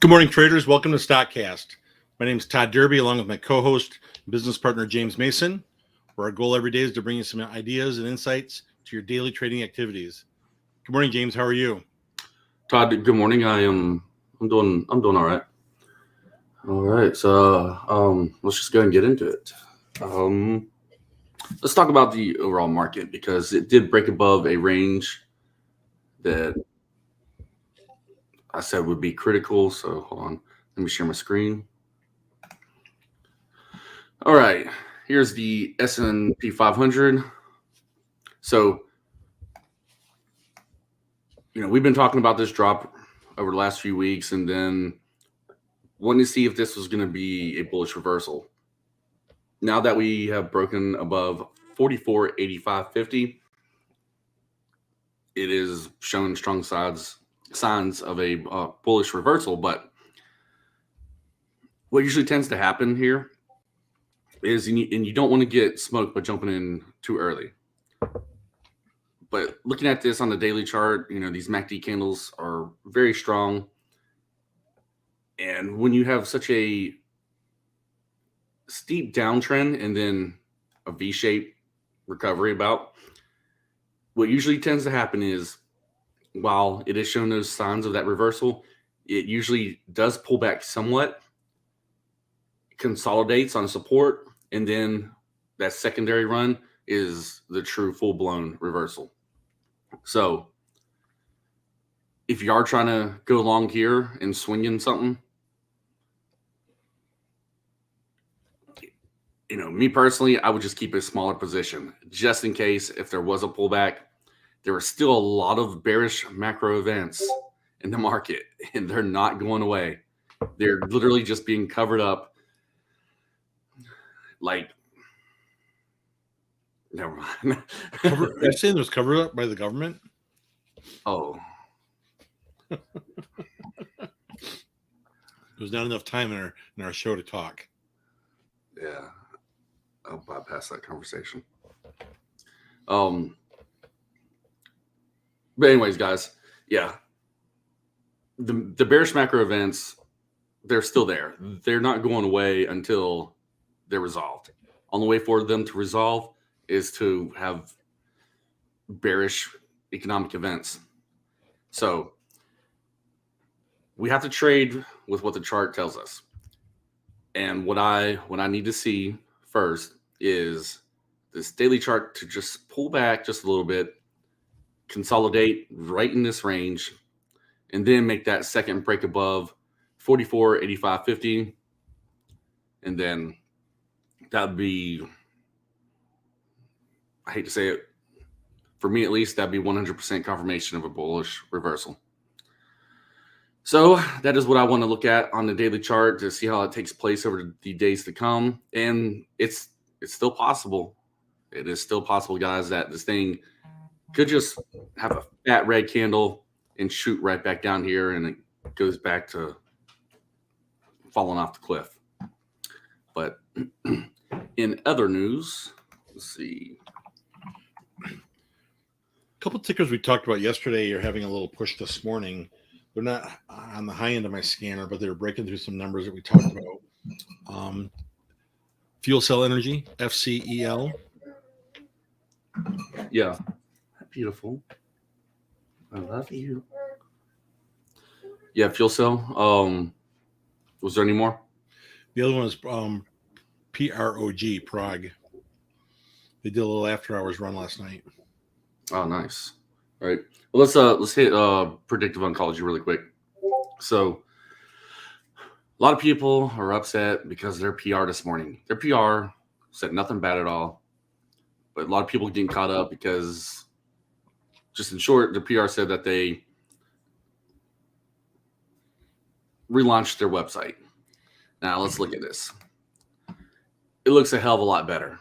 Good morning, traders. Welcome to StockCast. My name is Todd Derby, along with my co-host and business partner, James Mason, where our goal every day is to bring you some ideas and insights to your daily trading activities. Good morning, James. How are you? Todd, good morning. I'm doing all right. All right. So, let's just go and get into it. Let's talk about the overall market because it did break above a range that I said would be critical. So hold on, let me share my screen. All right, here's the S&P 500. So, we've been talking about this drop over the last few weeks and then wanting to see if this was going to be a bullish reversal. Now that we have broken above 44.8550, it is showing strong signs of a bullish reversal. But what usually tends to happen here is, and you don't want to get smoked by jumping in too early. But looking at this on the daily chart, these MACD candles are very strong. And when you have such a steep downtrend and then a V-shaped recovery what usually tends to happen is, while it is showing those signs of that reversal, it usually does pull back somewhat, consolidates on support, and then that secondary run is the true full-blown reversal. So if you are trying to go long here and swing in something, me personally, I would just keep a smaller position just in case if there was a pullback. There are still a lot of bearish macro events in the market, and they're not going away. They're literally just being covered up. Never mind. You're saying it was covered up by the government? Oh. There's not enough time in our show to talk. Yeah. I'll bypass that conversation. But anyways, guys, yeah. The bearish macro events, they're still there. They're not going away until they're resolved. On the way for them to resolve is to have bearish economic events. So we have to trade with what the chart tells us. And what I need to see first is this daily chart to just pull back just a little bit, consolidate right in this range, and then make that second break above 44, 85, 50. And then that'd be, I hate to say it, for me at least, that'd be 100% confirmation of a bullish reversal. So that is what I want to look at on the daily chart to see how it takes place over the days to come. And it's still possible. It is still possible, guys, that this thing could just have a fat red candle and shoot right back down here, and it goes back to falling off the cliff. But in other news, let's see. A couple tickers we talked about yesterday are having a little push this morning. They're not on the high end of my scanner, but they're breaking through some numbers that we talked about. Fuel Cell Energy, FCEL. Yeah. Beautiful. I love you. Yeah, Fuel Cell. Was there any more? The other one is PROG, Prog. They did a little after hours run last night. Oh, nice. All right. Well, let's hit predictive oncology really quick. So a lot of people are upset because their PR this morning. Their PR said nothing bad at all. But a lot of people getting caught up because, just in short, the PR said that they relaunched their website. Now let's look at this. It looks a hell of a lot better.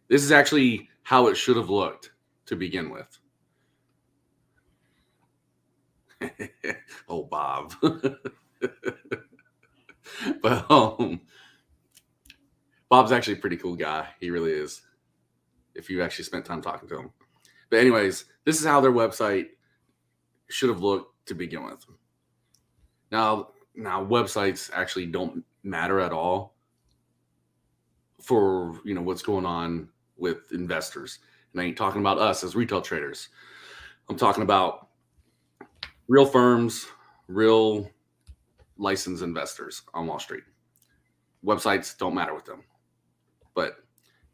This is actually how it should have looked to begin with. Oh, Bob. But Bob's actually a pretty cool guy. He really is. If you actually spent time talking to him. But anyways, this is how their website should have looked to begin with. Now websites actually don't matter at all for what's going on with investors. And I ain't talking about us as retail traders. I'm talking about real firms, real licensed investors on Wall Street. Websites don't matter with them. But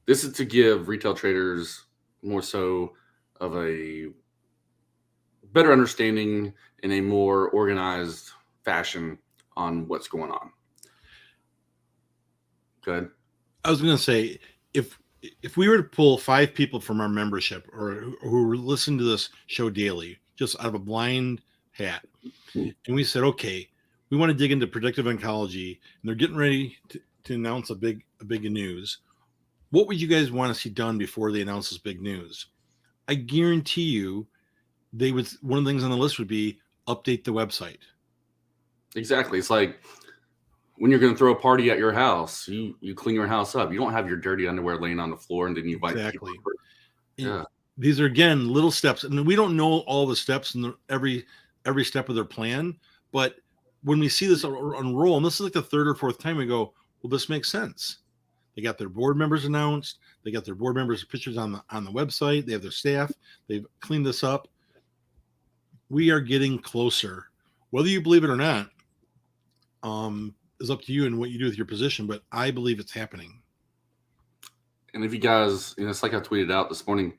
this is to give retail traders more so of a better understanding in a more organized fashion on what's going on. Good. I was going to say, if we were to pull 5 people from our membership or who listen to this show daily, just out of a blind hat, and we said, okay, we want to dig into predictive oncology, and they're getting ready to announce a big news. What would you guys want to see done before they announce this big news? I guarantee you they would, one of the things on the list would be update the website. Exactly. It's like when you're going to throw a party at your house, you clean your house up. You don't have your dirty underwear laying on the floor and then you invite people over. Yeah. These are, again, little steps. And we don't know all the steps in every step of their plan. But when we see this unroll, and this is like the 3rd or 4th time, we go, well, this makes sense. They got their board members announced. They got their board members' pictures on the website. They have their staff. They've cleaned this up. We are getting closer. Whether you believe it or not, is up to you and what you do with your position. But I believe it's happening. And if you guys, it's like I tweeted out this morning.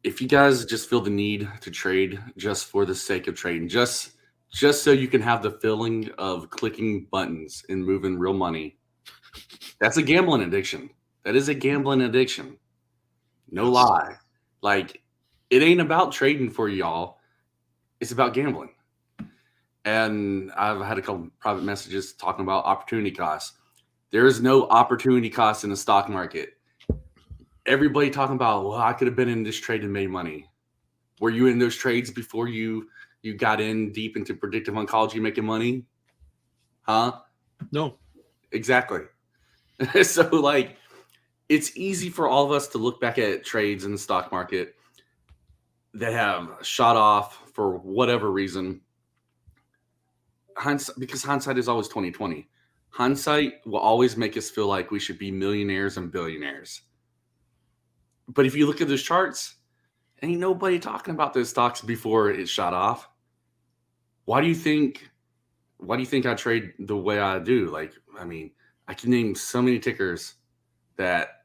If you guys just feel the need to trade just for the sake of trading, just so you can have the feeling of clicking buttons and moving real money, that's a gambling addiction. That is a gambling addiction. No lie. Like, it ain't about trading for y'all. It's about gambling. And I've had a couple private messages talking about opportunity costs. There is no opportunity cost in the stock market. Everybody talking about, well, I could have been in this trade and made money. Were you in those trades before you got in deep into predictive oncology making money? Huh? No. Exactly. So, like, it's easy for all of us to look back at trades in the stock market that have shot off for whatever reason. Because hindsight is always 20/20. Hindsight will always make us feel like we should be millionaires and billionaires. But if you look at those charts, ain't nobody talking about those stocks before it shot off. why do you think I trade the way I do? Like, I mean, I can name so many tickers that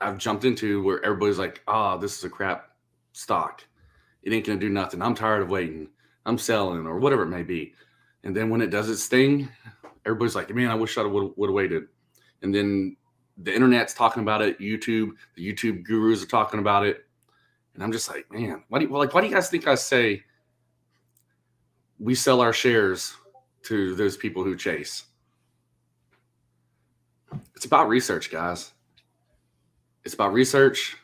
I've jumped into where everybody's like, "Ah, this is a crap stock. It ain't gonna do nothing. I'm tired of waiting. I'm selling," or whatever it may be. And then when it does its thing, everybody's like, "Man, I wish I would have waited." And then the internet's talking about it. The YouTube gurus are talking about it, and I'm just like, man, why do you guys think I say we sell our shares to those people who chase? It's about research, guys. It's about research,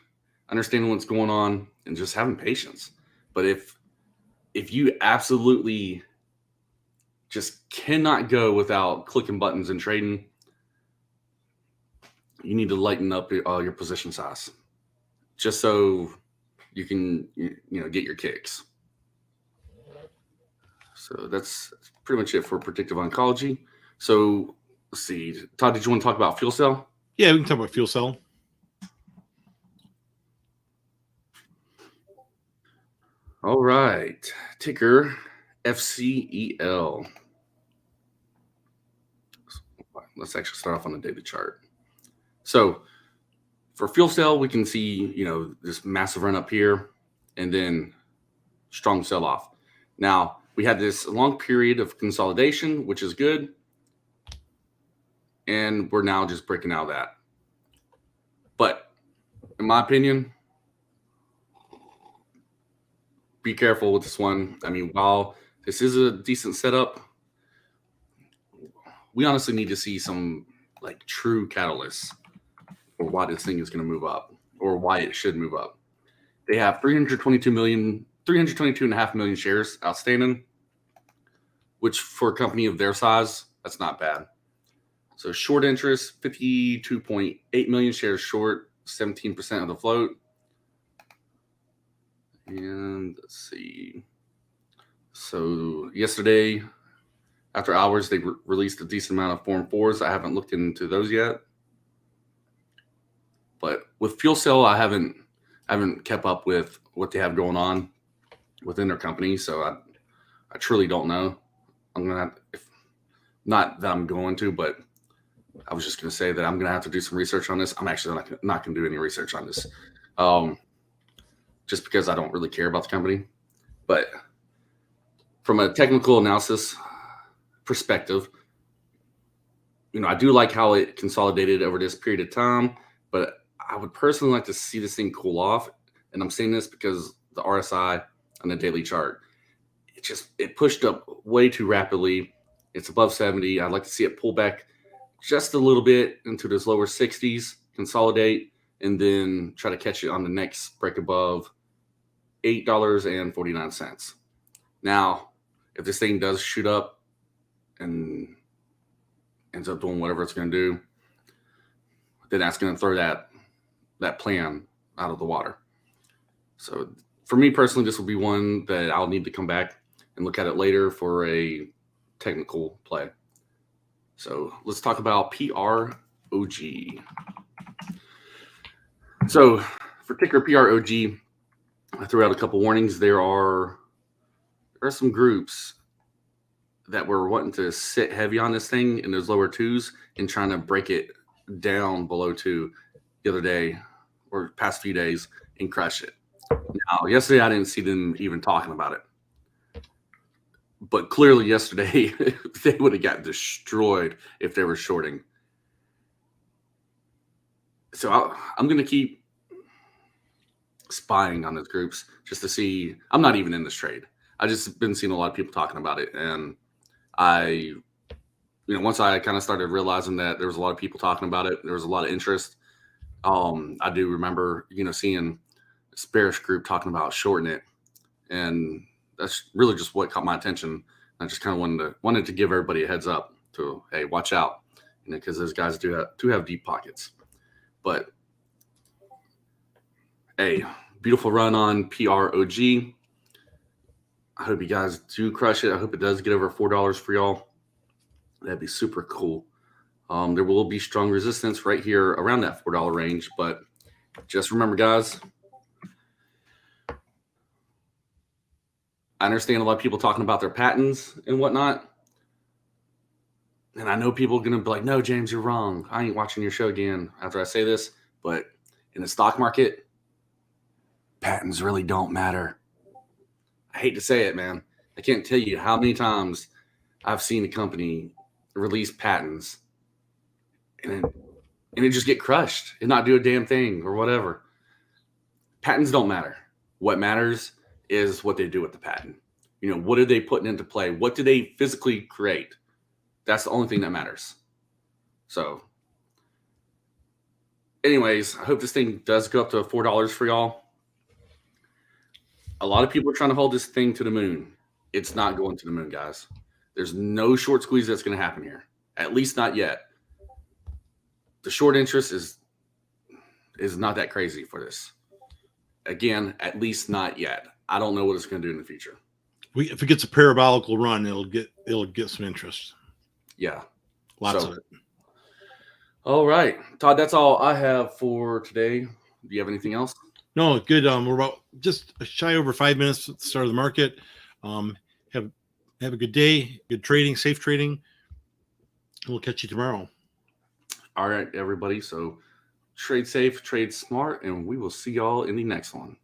understanding what's going on, and just having patience. But if you absolutely just cannot go without clicking buttons and trading, you need to lighten up your position size, just so you can get your kicks. So that's pretty much it for predictive oncology. So let's see, Todd, did you want to talk about fuel cell? Yeah, we can talk about fuel cell. All right, ticker FCEL. Let's actually start off on the daily chart. So for fuel cell, we can see, this massive run up here and then strong sell off. Now we had this long period of consolidation, which is good. And we're now just breaking out of that. But in my opinion, be careful with this one. I mean, while this is a decent setup, we honestly need to see some like true catalysts for why this thing is going to move up or why it should move up. They have 322.5 million shares outstanding, which for a company of their size, that's not bad. So short interest, 52.8 million shares short, 17% of the float. And let's see. So yesterday, after hours, they released a decent amount of Form 4s. I haven't looked into those yet. But with fuel cell, I haven't kept up with what they have going on within their company. So I truly don't know. I'm going to have, not that I'm going to, but I was just going to say that I'm going to have to do some research on this. I'm actually not going to do any research on this. Just because I don't really care about the company. But from a technical analysis perspective, I do like how it consolidated over this period of time, but I would personally like to see this thing cool off. And I'm saying this because the RSI on the daily chart, it pushed up way too rapidly. It's above 70. I'd like to see it pull back just a little bit into those lower 60s, consolidate, and then try to catch it on the next break above $8.49. Now, if this thing does shoot up and ends up doing whatever it's going to do, then that's going to throw that plan out of the water. So for me personally, this will be one that I'll need to come back and look at it later for a technical play. So let's talk about PROG. So for ticker PROG, I threw out a couple warnings. There are some groups that were wanting to sit heavy on this thing in those lower twos and trying to break it down below 2 the other day or past few days and crush it. Now, yesterday I didn't see them even talking about it. But clearly yesterday they would have got destroyed if they were shorting. So I'm going to keep spying on those groups just to see. I'm not even in this trade. I just been seeing a lot of people talking about it. And once I kind of started realizing that there was a lot of people talking about it, there was a lot of interest. I do remember, seeing this bearish group talking about shorting it. And that's really just what caught my attention. I just kind of wanted to give everybody a heads up to, hey, watch out, because those guys do have deep pockets. But hey, beautiful run on PROG. I hope you guys do crush it. I hope it does get over $4 for y'all. That'd be super cool. There will be strong resistance right here around that $4 range, but just remember, guys, I understand a lot of people talking about their patents and whatnot. And I know people are going to be like, no, James, you're wrong. I ain't watching your show again after I say this. But in the stock market, patents really don't matter. I hate to say it, man. I can't tell you how many times I've seen a company release patents and it just get crushed and not do a damn thing or whatever. Patents don't matter. What matters is what they do with the patent. You know, what are they putting into play? What do they physically create? That's the only thing that matters. So, anyways, I hope this thing does go up to $4 for y'all. A lot of people are trying to hold this thing to the moon. It's not going to the moon, guys. There's no short squeeze that's going to happen here. At least not yet. The short interest is not that crazy for this. Again, at least not yet. I don't know what it's going to do in the future. If it gets a parabolical run, it'll get some interest. Yeah, lots of it. All right, Todd, that's all I have for today. Do you have anything else? No, good. We're about just shy over 5 minutes at the start of the market. Have a good day, good trading, safe trading. We'll catch you tomorrow. All right, everybody. So trade safe, trade smart, and we will see y'all in the next one.